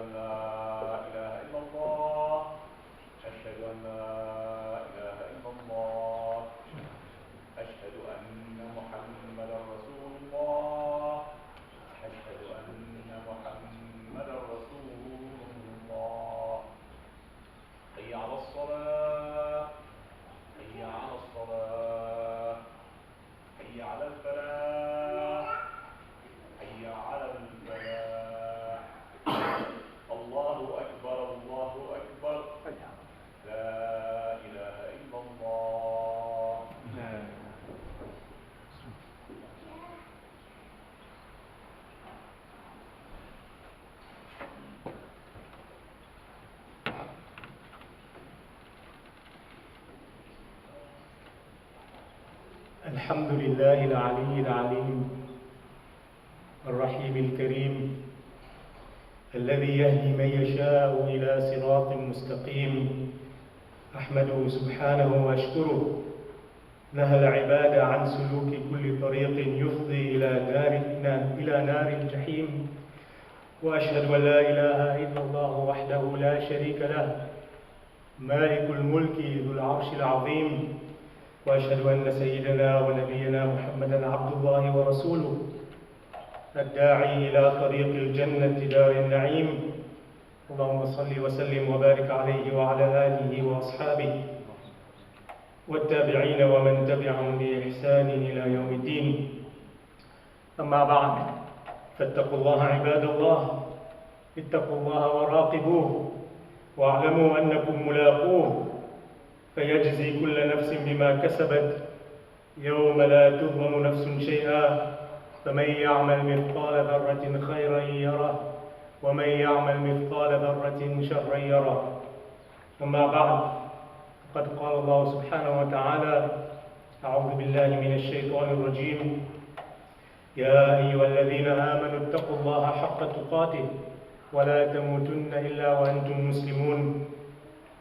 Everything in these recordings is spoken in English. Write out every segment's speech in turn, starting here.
أن لا إله إلا الله أشهد أن لا إله إلا الله أشهد أن محمدا رسول الله أشهد أن محمدا رسول الله حي على الصلاة حي على الصلاة حي على الفلاح حي على الفلاح الله أكبر الله أكبر لا إله إلا الله. الحمد لله العلي العليم الرحيم الكريم الذي يهدي من يشاء إلى صراط مستقيم. أحمده سبحانه وأشكره نهى العباد عن سلوك كل طريق يفضي إلى نار الجحيم. وأشهد أن لا إله إلا الله وحده لا شريك له مالك الملك ذو العرش العظيم. وأشهد أن سيدنا ونبينا محمدا عبد الله ورسوله الداعي إلى طريق الجنة دار النعيم. اللهم صل وسلم وبارك عليه وعلى آله وأصحابه والتابعين ومن تبعهم بإحسان إلى يوم الدين. أما بعد، فاتقوا الله عباد الله، اتقوا الله وراقبوه واعلموا أنكم ملاقوه فيجزي كل نفس بما كسبت يوم لا تظلم نفس شيئا. فمن يعمل مثقال ذرة خيرا يره ومن يعمل مثقال ذرة شرا يره. أما بعد، قد قال الله سبحانه وتعالى: أعوذ بالله من الشيطان الرجيم: يا أيها الذين آمنوا اتقوا الله حق تقاته ولا تموتن إلا وأنتم مسلمون.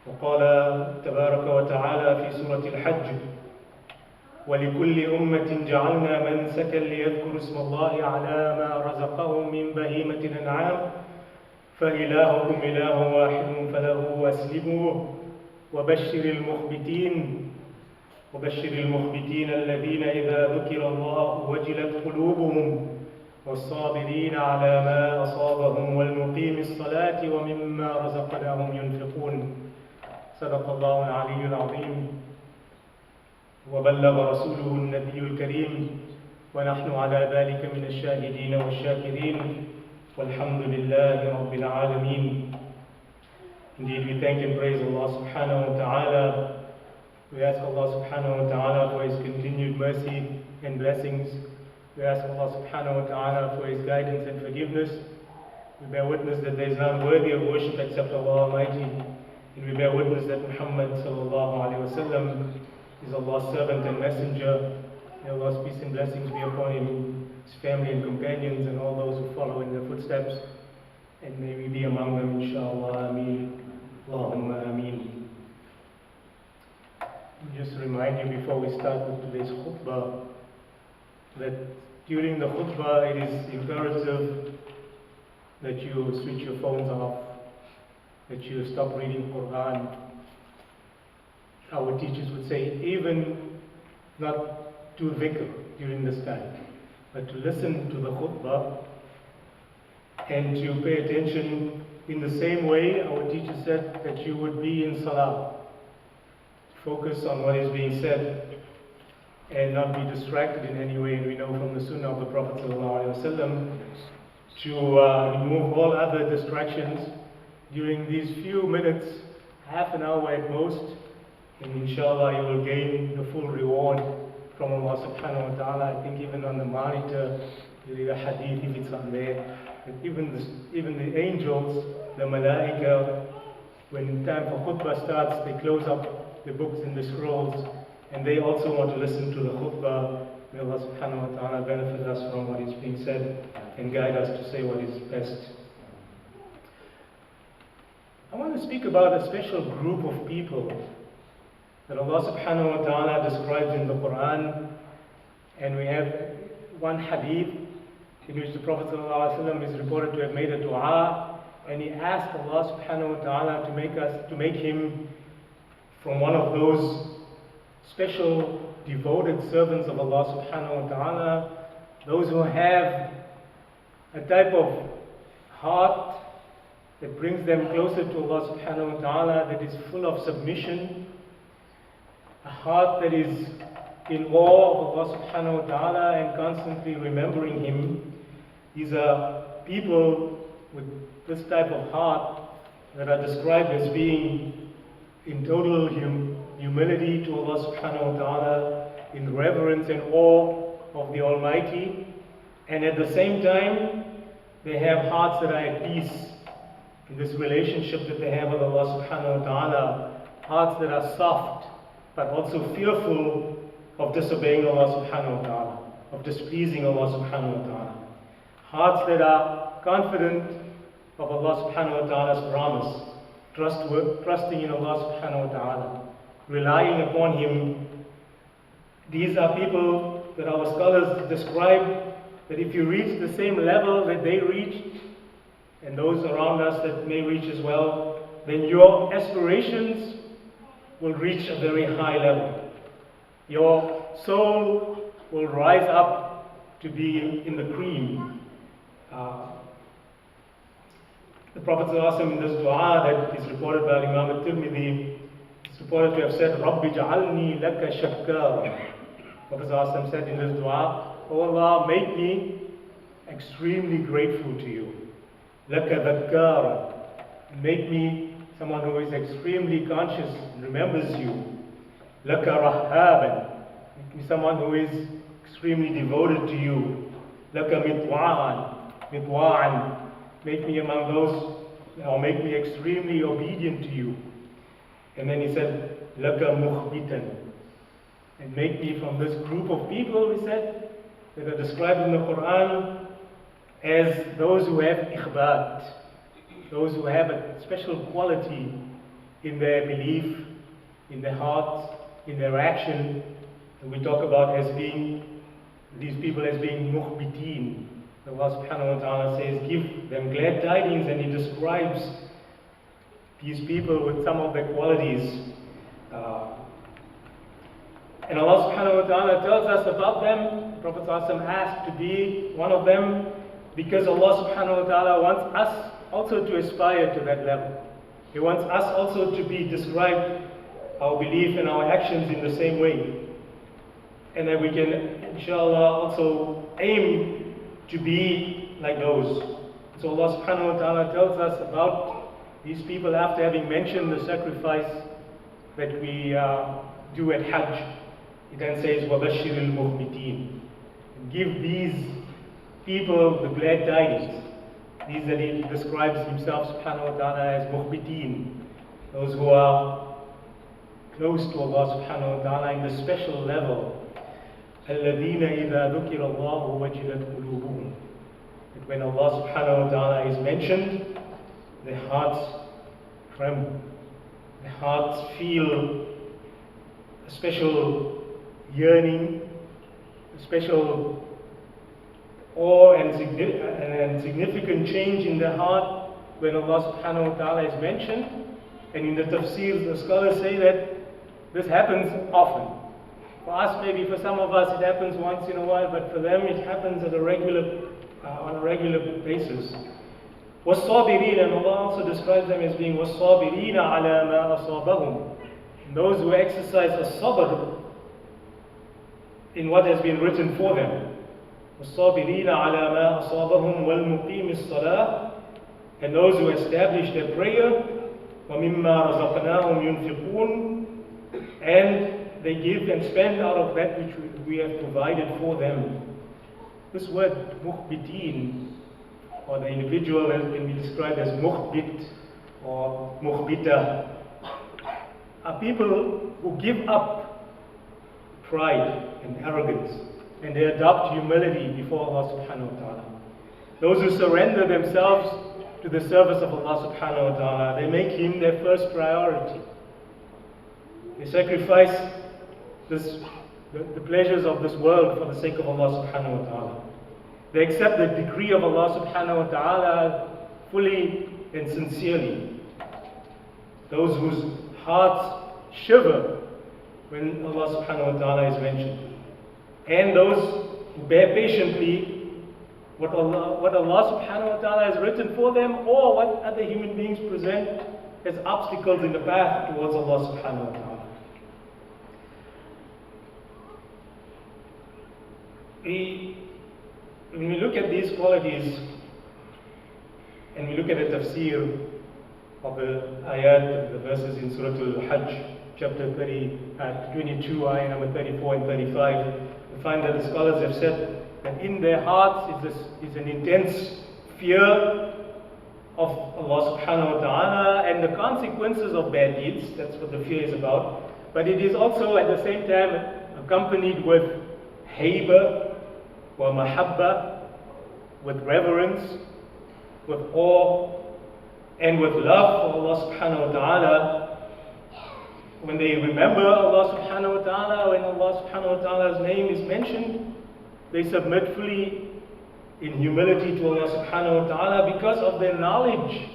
وقال تبارك وتعالى في سورة الحج: ولكل أمة جعلنا منسكا ليذكروا اسم الله على ما رزقهم من بهيمة الأنعام فإلهكم إله واحد فله أسلموا وبشر المخبتين الذين إذا ذكر الله وجلت قلوبهم والصابرين على ما أصابهم والمقيم الصلاة ومما رزقناهم ينفقون. صدق الله العلي العظيم وبلغ رسوله النبي الكريم، ونحن على ذلك من الشاهدين والشاكرين، والحمد لله رب العالمين. Indeed, we thank and praise Allah subhanahu wa ta'ala. We ask Allah subhanahu wa ta'ala for His continued mercy and blessings. We ask Allah subhanahu wa ta'ala for His guidance and forgiveness. We bear witness that there is none worthy of worship except Allah Almighty. And we bear witness that Muhammad sallallahu alayhi wa sallam is Allah's servant and messenger. May Allah's peace and blessings be upon him, his family and companions, and all those who follow in their footsteps. And may we be among them, inshallah. Ameen. Allahumma ameen. Just to remind you before we start with today's khutbah, that during the khutbah it is imperative that you switch your phones off, that you stop reading Quran. Our teachers would say, even not to dhikr during this time, but to listen to the khutbah and to pay attention in the same way our teacher said that you would be in salah. Focus on what is being said and not be distracted in any way. And we know from the sunnah of the Prophet ﷺ to remove all other distractions during these few minutes, half an hour at most, and inshallah you will gain the full reward from Allah subhanahu wa ta'ala. I think even on the monitor, you read a hadith if it's on there, that even the angels, the malaika, when time for khutbah starts, they close up the books and the scrolls, and they also want to listen to the khutbah. May Allah subhanahu wa ta'ala benefit us from what is being said and guide us to say what is best. I want to speak about a special group of people that Allah subhanahu wa ta'ala describes in the Quran. And we have one hadith in which the Prophet ﷺ is reported to have made a dua and he asked Allah subhanahu wa ta'ala to make him from one of those special devoted servants of Allah subhanahu wa ta'ala, those who have a type of heart that brings them closer to Allah subhanahu wa ta'ala, that is full of submission, a heart that is in awe of Allah subhanahu wa ta'ala and constantly remembering Him. These are people with this type of heart that are described as being in total humility to Allah subhanahu wa ta'ala, in reverence and awe of the Almighty, and at the same time they have hearts that are at peace in this relationship that they have with Allah subhanahu wa ta'ala, hearts that are soft but also fearful of disobeying Allah subhanahu wa ta'ala, of displeasing Allah subhanahu wa ta'ala, hearts that are confident of Allah subhanahu wa ta'ala's promise, trusting in Allah subhanahu wa ta'ala, relying upon Him. These are people that our scholars describe that if you reach the same level that they reached, and those around us that may reach as well, then your aspirations will reach a very high level. Your soul will rise up to be in the cream. The Prophet ﷺ in this dua that is reported by Imam al-Tirmidhi, is reported to have said, Rabbi ja'alni laka shakkara. Prophet ﷺ said in this dua, Oh Allah, make me extremely grateful to you. Laka dhakkara. Make me someone who is extremely conscious and remembers you. Laka rahhaban. Make me someone who is extremely devoted to you. Laka mitwa'an. Make me among those, or make me extremely obedient to you. And then he said, Laka mukhbitan. And make me from this group of people, he said, that are described in the Quran as those who have ikhbat, those who have a special quality in their belief, in their hearts, in their action. And we talk about as being, these people as being mukhbitin. Allah subhanahu wa ta'ala says, give them glad tidings, and He describes these people with some of their qualities. And Allah subhanahu wa ta'ala tells us about them. The Prophet ﷺ asked to be one of them because Allah subhanahu wa ta'ala wants us also to aspire to that level. He wants us also to be described, our belief and our actions in the same way. And that we can, inshallah, also aim to be like those. So Allah subhanahu wa ta'ala tells us about these people after having mentioned the sacrifice that we do at Hajj. He then says, وَبَشِّرِ الْمُخْبِتِينَ. Give these people the glad tidings. These that He describes Himself subhanahu wa ta'ala as mukhbitin, those who are close to Allah subhanahu wa ta'ala in the special level. الَّذِينَ إِذَا ذُكِرَ اللَّهُ وَجِلَتْ قُلُوبُهُم. That when Allah subhanahu wa ta'ala is mentioned, their hearts tremble. Their hearts feel a special yearning, a special awe and significant change in their heart when Allah subhanahu wa ta'ala is mentioned. And in the tafsir, the scholars say that this happens often. For us, maybe for some of us, it happens once in a while, but for them, it happens at on a regular basis. وَالصَّابِرِينَ, and Allah also describes them as being وَالصَّابِرِينَ عَلَى مَا أَصَابَهُم. Those who exercise as-sabr in what has been written for them. وَالصَّابِرِينَ عَلَى مَا أَصَابَهُم وَالْمُقِيمِ الصَّلَاةِ, and those who establish their prayer. وَمِمَّا رَزَقْنَاهُمْ يُنْفِقُونَ, and they give and spend out of that which we have provided for them. This word mukhbitin, or the individual can be described as mukhbit or mukhbita, are people who give up pride and arrogance, and they adopt humility before Allah subhanahu wa ta'ala. Those who surrender themselves to the service of Allah subhanahu wa ta'ala, they make Him their first priority. They sacrifice the pleasures of this world for the sake of Allah subhanahu wa ta'ala. They accept the decree of Allah subhanahu wa ta'ala fully and sincerely. Those whose hearts shiver when Allah subhanahu wa ta'ala is mentioned. And those who bear patiently what Allah subhanahu wa ta'ala has written for them, or what other human beings present as obstacles in the path towards Allah subhanahu wa ta'ala. When we look at these qualities, and we look at the tafsir of the ayat, the verses in Surah Al-Hajj, chapter 22, ayah number 34 and 35, we find that the scholars have said that in their hearts is an intense fear of Allah subhanahu wa ta'ala and the consequences of bad deeds. That's what the fear is about. But it is also at the same time accompanied with hayba wa mahabba, with reverence, with awe, and with love for Allah subhanahu wa ta'ala. When they remember Allah subhanahu wa ta'ala, when Allah subhanahu wa ta'ala's name is mentioned, they submit fully in humility to Allah subhanahu wa ta'ala because of their knowledge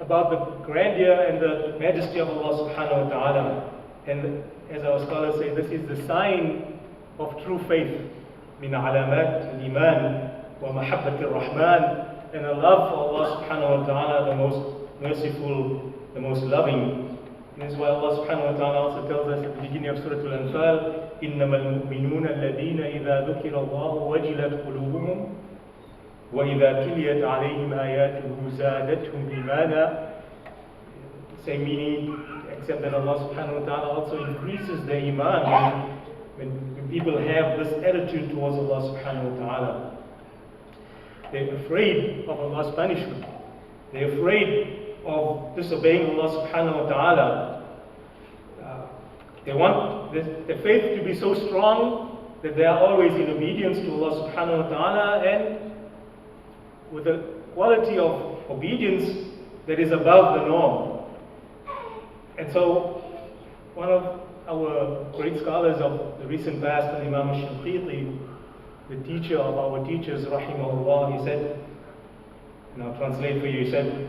about the grandeur and the majesty of Allah subhanahu wa ta'ala. And as our scholars say, this is the sign of true faith. Min alamat al-iman wa mahabbat al-rahman, and a love for Allah subhanahu wa ta'ala, the most merciful, the most loving. And this is why Allah subhanahu wa ta'ala also tells us at the beginning of Surah Al-Anfal, إِنَّمَا الْمُؤْمِنُونَ الَّذِينَ إِذَا ذُكِرَ اللَّهُ وَجِلَتْ قُلُوبُهُمْ وَإِذَا تُلِيَتْ عَلَيْهِمْ آيَاتُهُ زَادَتْهُمْ إِيمَانًا. Same meaning, except that Allah subhanahu wa ta'ala also increases their iman when people have this attitude towards Allah subhanahu wa ta'ala. They're afraid of Allah's punishment. They're afraid of disobeying Allah subhanahu wa ta'ala. They want their faith to be so strong that they are always in obedience to Allah subhanahu wa ta'ala, and with a quality of obedience that is above the norm. And so one of our great scholars of the recent past, Imam Shaheed, the teacher of our teachers, rahimahullah, he said, and I'll translate for you, he said,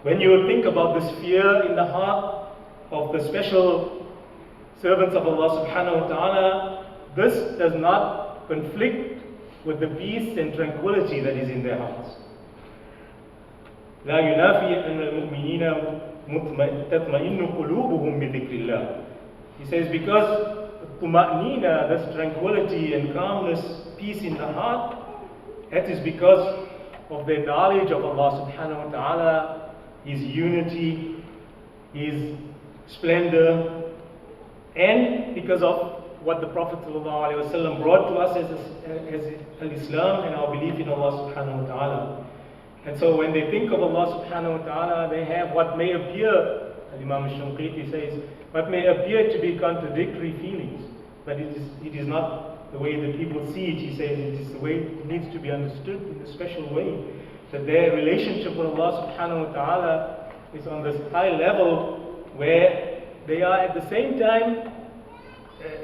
when you think about this fear in the heart of the special servants of Allah subhanahu wa ta'ala, this does not conflict with the peace and tranquility that is in their hearts. لا ينافي أن المؤمنين تطمئن قلوبهم بذكر الله. He says, because tuma'nina, this tranquility and calmness, peace in the heart, that is because of their knowledge of Allah subhanahu wa ta'ala, His unity, His splendor, and because of what the Prophet ﷺ brought to us as al-Islam and our belief in Allah subhanahu wa ta'ala. And so when they think of Allah subhanahu wa ta'ala, they have what may appear, Imam Shaheed says, what may appear to be contradictory feelings, but it is not the way that people see it. He says it is the way it needs to be understood in a special way, that their relationship with Allah subhanahu wa ta'ala is on this high level where they are at the same time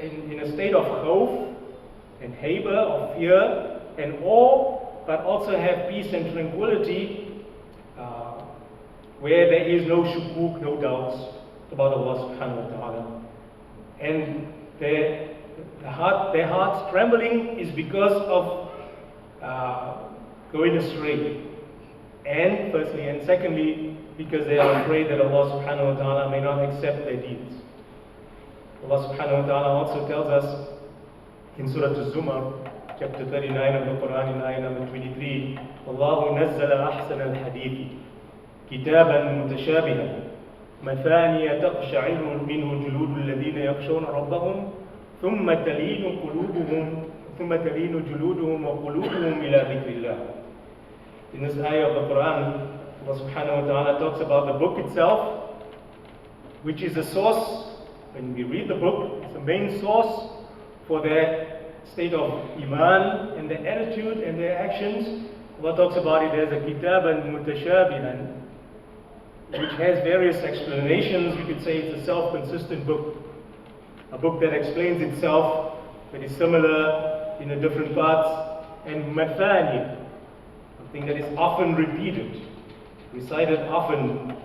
in a state of khawf and hayba, of fear and awe, but also have peace and tranquility, where there is no shukuk, no doubts about Allah subhanahu wa ta'ala. And their hearts trembling is because of going astray. And firstly, and secondly, because they are afraid that Allah subhanahu wa ta'ala may not accept their deeds. Allah subhanahu wa ta'ala also tells us in Surah Al-Zumar, chapter 39 of the Quran, in ayah number 23, Allahu nazzala ahsana al-hadithi kitaban mutashabihan مثانية تقشعر منه جلود الذين يخشون ربهم ثم تلين جلودهم وقلوبهم إلى ذكر الله. In this ayah of the Quran, Allah subhanahu wa ta'ala talks about the book itself, which is a source. When we read the book, it's the main source for their state of iman and their attitude and their actions. Allah talks about it as a kitaban mutashabihan, which has various explanations. We could say it's a self-consistent book, a book that explains itself, that is similar in the different parts, and mathani, something that is often repeated. recited often.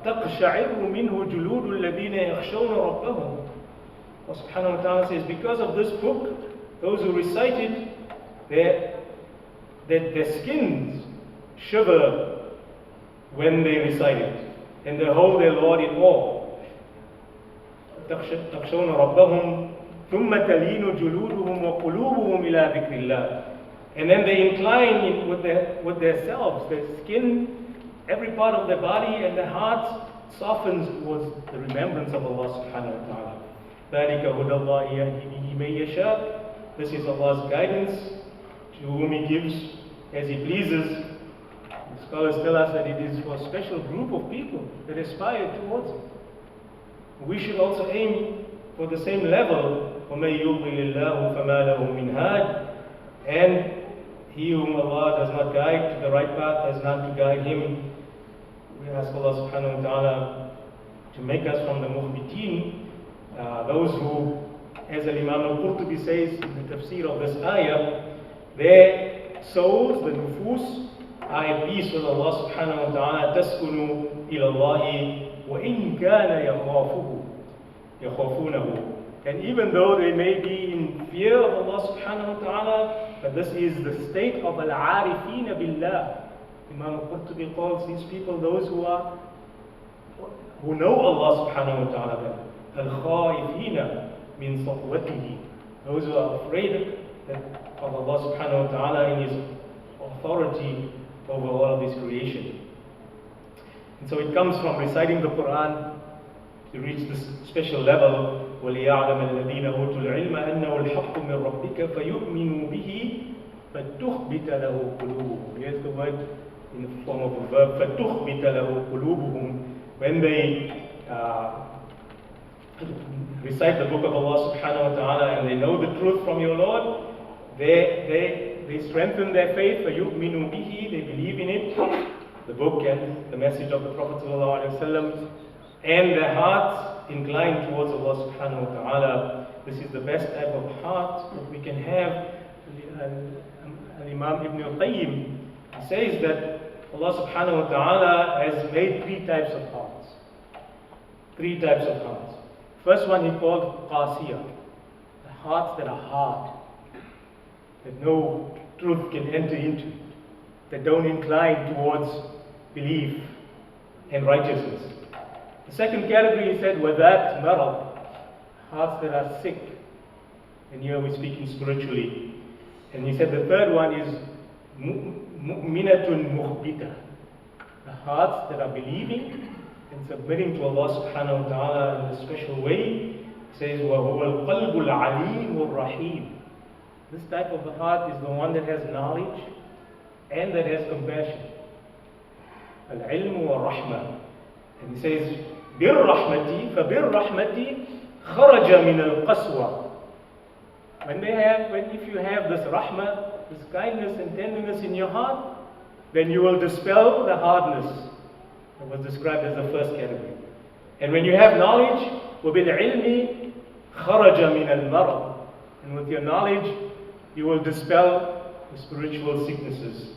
تَقْشَعِرُّ مِنْهُ جُلُودُ الَّذِينَ يَخْشَوْنَ رَبَّهُمْ. Allah subhanahu wa ta'ala says, because of this book, those who recite it, their skins shiver when they recite it, and they hold their Lord in awe. تَخْشَوْنَ رَبَّهُمْ ثُمَّ تَلِينُ جُلُودُهُمْ وَقُلُوبُهُمْ إِلَىٰ ذِكْرِ اللَّهِ. And then they incline with themselves, their skin, every part of their body and their hearts softens towards the remembrance of Allah subhanahu wa ta'ala. ذَلِكَ هُدَى اللَّهِ يَهْدِي بِهِ مَن يَشَاءُ. This is Allah's guidance to whom He gives as He pleases. The scholars tell us that it is for a special group of people that aspire towards it. We should also aim for the same level. وَمَن يُضْلِلِ اللَّهُ فَمَا لَهُ مِنْ هَادٍ. And he whom Allah does not guide to the right path has none to guide him. We ask Allah subhanahu wa ta'ala to make us from the muhbitin, those who, as Imam al-Qurtubi says in the tafsir of this ayah, their souls, the nufus, are at peace with Allah subhanahu wa ta'ala. تَسْكُنُوا إِلَى اللَّهِ وَإِنْ كَانَ يَخَافُونَهُ. And even though they may be in fear of Allah subhanahu wa ta'ala, but this is the state of al-arifina billah. Imam al-Qurtubi calls these people those who know Allah subhanahu wa ta'ala, al-khaifina min sawwatihi, those who are afraid of Allah subhanahu wa ta'ala in His authority over all of His creation. And so it comes from reciting the Quran to reach this special level. وَلِيَعْلَمَ الَّذِينَ أُوتُوا الْعِلْمَ أَنَّهُ الْحَقُّ مِنْ رَبِّكَ فَيُؤْمِنُوا بِهِ فَتُخْبِتَ لَهُ قُلُوبُهُم. Here's the word in the form of a verb, فَتُخْبِتَ لَهُ قُلُوبُهُم. When they recite the book of Allah subhanahu wa ta'ala and they know the truth from your Lord, they strengthen their faith. فَيُؤْمِنُوا بِهِ. They believe in it, the book and the message of the Prophet sallallahu alaihi wasallam, and their hearts incline towards Allah subhanahu wa ta'ala. This is the best type of heart that we can have. Imam Ibn al-Qayyim says that Allah subhanahu wa ta'ala has made three types of hearts. Three types of hearts. First one he called qasiyah, the hearts that are hard, that no truth can enter into, that don't incline towards belief and righteousness. The second category, he said, وَذَات مَرَض, hearts that are sick. And here we're speaking spiritually. And he said the third one is mu'minatun mukhbita, the hearts that are believing and submitting to Allah subhanahu wa ta'ala in a special way. He says, وَهُوَ الْقَلْبُ الْعَلِيمُ الرَّحِيمُ. This type of a heart is the one that has knowledge and that has compassion. Al-ilmu wa-rahmah. And he says, بِالرَّحْمَةِ فَبِالرَّحْمَةِ خَرَجَ مِنَ الْقَسْوَةِ. If you have this rahmah, this kindness and tenderness in your heart, then you will dispel the hardness that was described as the first category. And when you have knowledge, وَبِالْعِلْمِ خَرَجَ مِنَ الْمَرَضِ. And with your knowledge, you will dispel the spiritual sicknesses.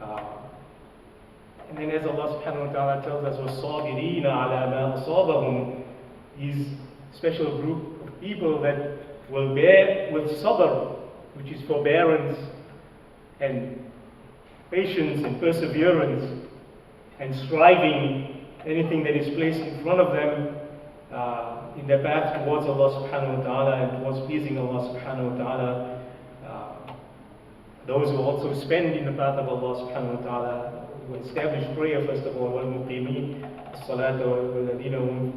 And then as Allah subhanahu wa ta'ala tells us, وَالصَّابِرِينَ عَلَى مَا أَصَابَهُمْ, these special group of people that will bear with sabr, which is forbearance and patience and perseverance and striving anything that is placed in front of them in their path towards Allah subhanahu wa ta'ala and towards pleasing Allah subhanahu wa ta'ala. Those who also spend in the path of Allah subhanahu wa ta'ala, who establish prayer first of all, وَالْمُقِيمِينَ الصَّلَاةَ وَالَّذِينَ هُمْ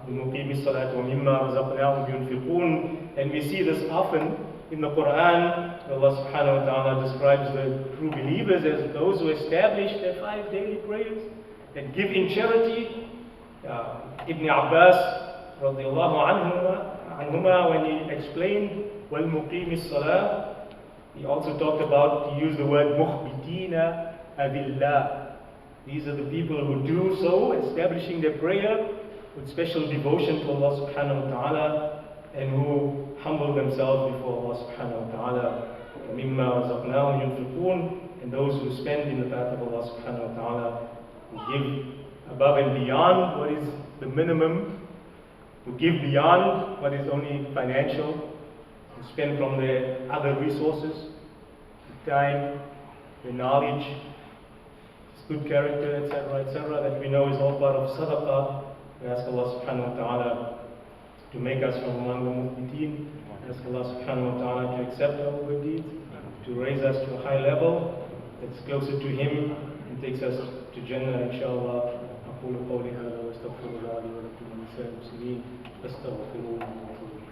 بِمُقِيمِ الصَّلَاةِ وَمِمَّا رَزَقْنَاهُمْ يُنْفِقُونَ. And we see this often in the Quran. Allah subhanahu wa ta'ala describes the true believers as those who establish their 5 daily prayers and give in charity. Ibn Abbas radiallahu anhuma, when he explained وَالْمُقِيمِ الصَّلَاةِ, he also talked about, he used the word مُخْبِتِينَ أَبِلَّهِ. These are the people who do so, establishing their prayer with special devotion to Allah subhanahu wa ta'ala, and who humble themselves before Allah subhanahu wa ta'ala. وَمِمَّا رَزَقْنَاهُمْ يُنْفِقُونَ. And those who spend in the path of Allah subhanahu wa ta'ala, who give above and beyond what is the minimum, who give beyond what is only financial, who spend from their other resources, the time, the knowledge, good character, etc., that we know is all part of sadaqah. We ask Allah subhanahu wa ta'ala to make us from among the mu'mineen. We ask Allah subhanahu wa ta'ala to accept our good deeds, to raise us to a high level that's closer to Him and takes us to Jannah, inshallah. أقول قولي هذا وأستغفر الله لي ولكم ولسائر المسلمين فاستغفروه وغفروه.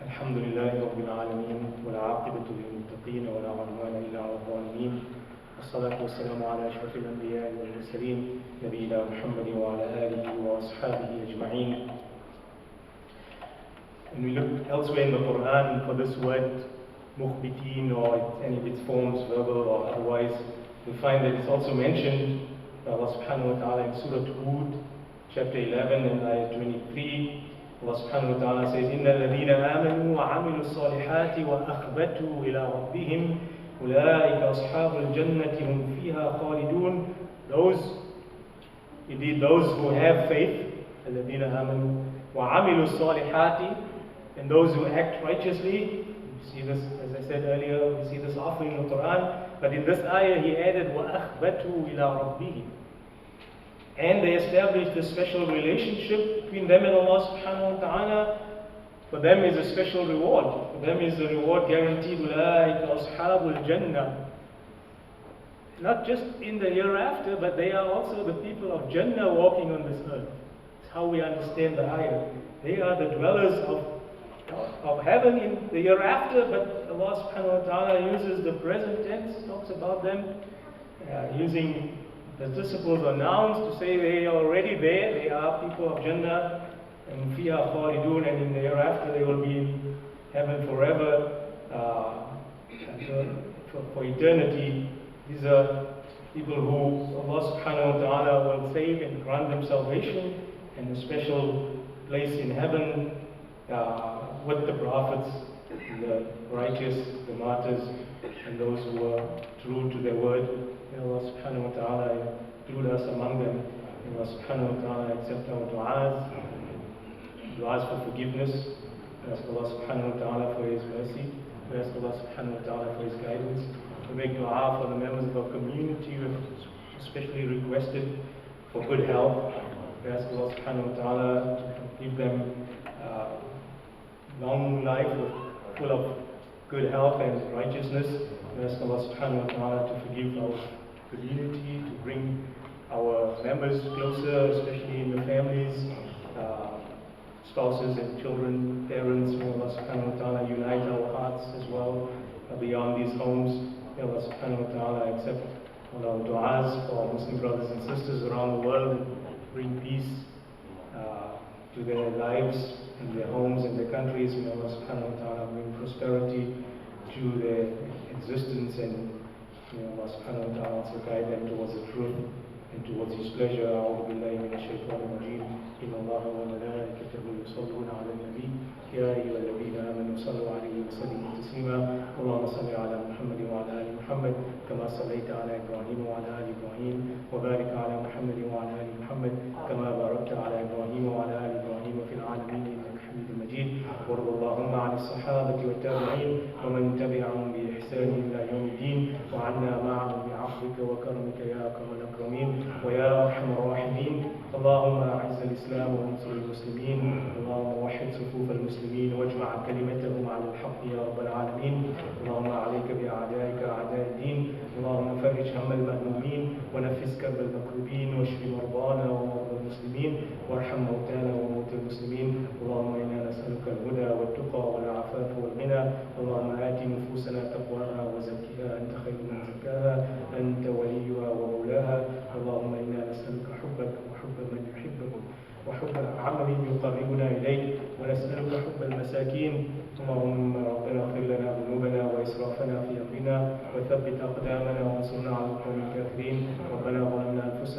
الحمد لله رب العالمين والعاقبة للمتقين ولا عدوان إلا على الظالمين والصلاة والسلام على أشرف الأنبياء والمرسلين نبينا محمد وعلى آله وأصحابه أجمعين. When we look elsewhere in the Quran for this word mukhbitin or any of its forms, verbal or otherwise, we find that it's also mentioned by Allah subhanahu wa ta'ala in Surah Hud, chapter 11 and ayah 23. Allah subhanahu wa ta'ala says, إِنَّ الَّذِينَ آمَنُوا وَعَمِلُوا الصَّالِحَاتِ وَأَخْبَتُوا إِلَىٰ رَبِّهِمْ أُولَٰئِكَ أَصْحَابُ الْجَنَّةِ هُمْ فِيهَا خَالِدُونَ. Those who have faith, الَّذِينَ آمَنُوا وَعَمِلُوا الصَّالِحَاتِ, and those who act righteously. You see this, as I said earlier, we see this often in the Quran, but in this ayah he added, وَأَخْبَتُوا إِلَىٰ رَبِّهِمْ. And they established a special relationship between them and Allah subhanahu wa ta'ala. For them is a special reward. For them is the reward guaranteed. أُولَٰئِكَ أَصْحَابُ الْجَنَّةِ. Not just in the hereafter, but they are also the people of Jannah walking on this earth. That's how we understand the ayah. They are the dwellers of heaven in the hereafter, but Allah subhanahu wa ta'ala uses the present tense, talks about them using participles or nouns to say they are already there. They are people of Jannah, and fiha khalidun, and in the hereafter they will be in heaven forever, for eternity. These are people who Allah subhanahu wa ta'ala will save and grant them salvation and a special place in heaven with the prophets, the righteous, the martyrs, and those who are true to their word. Allah subhanahu wa ta'ala include us among them. Allah subhanahu wa ta'ala accept our du'as for forgiveness. We ask Allah subhanahu wa ta'ala for His mercy. We ask Allah subhanahu wa ta'ala for His guidance. We make du'a for the members of our community who have especially requested for good health. We ask Allah subhanahu wa ta'ala to give them long life full of good health and righteousness. We ask Allah subhanahu wa ta'ala to forgive our community, to bring our members closer, especially in the families, spouses and children, parents. May Allah subhanahu wa ta'ala unite our hearts as well beyond these homes. May Allah subhanahu wa ta'ala accept all our du'as for our Muslim brothers and sisters around the world and bring peace to their lives and their homes and their countries. May Allah subhanahu wa ta'ala bring prosperity to their existence, and may Allah subhanahu wa ta'ala also guide them towards the truth and towards His pleasure. أعوذ بالله من الشيطان الرجيم. إن الله وملائكته يصلون على النبي يا أيها الذين آمنوا صلوا عليه وسلموا تسليما. اللهم صل على محمد وعلى آل محمد كما صليت على إبراهيم وعلى آل إبراهيم وبارك على محمد وعلى آل محمد كما باركت على إبراهيم وعلى آل إبراهيم في العالمين إنك حميد مجيد. وارض اللهم عن الصحابة والتابعين ومن تبعهم بإحسان إلى يوم الدين وعنا معهم بعفوك وكرمك يا أكرم الأكرمين ويا أرحم الراحمين. اللهم أعز الإسلام وانصر المسلمين. اللهم وحد صفوف المسلمين واجمع كلمتهم على الحق يا رب العالمين. اللهم عليك بأعدائك أعداء الدين. اللهم فرج هم المهمومين ونفس كرب المكروبين واشف مرضانا ومرضى المسلمين وارحم موتانا وموتى المسلمين. اللهم إنا نسألك الهدى والتقى والعفاف والغنى. اللهم آت نفوسنا تقواها وزكها أنت خير من زكاها أنت وليها ومولاها. اللهم إنا نسألك حبك وحب من يحبك وحب عمل يقربنا إليك ونسألك حب المساكين. اللهم ربنا اغفر لنا ذنوبنا وإسرافنا في أمرنا وثبت أقدامنا وانصرنا على القوم الكافرين. ربنا ظلمنا أنفسنا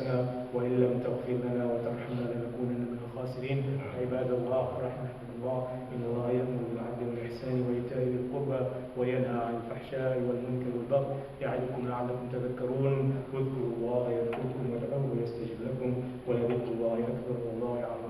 عباد الله رحمكم الله إن الله يأمر بالعدل والإحسان وإيتاء ذي القربى وينهى عن الفحشاء والمنكر والبغي يعظكم لعلكم تذكرون. اذكروا الله يذكركم وادعوه يستجب لكم ولذكر الله أكبر والله يعلم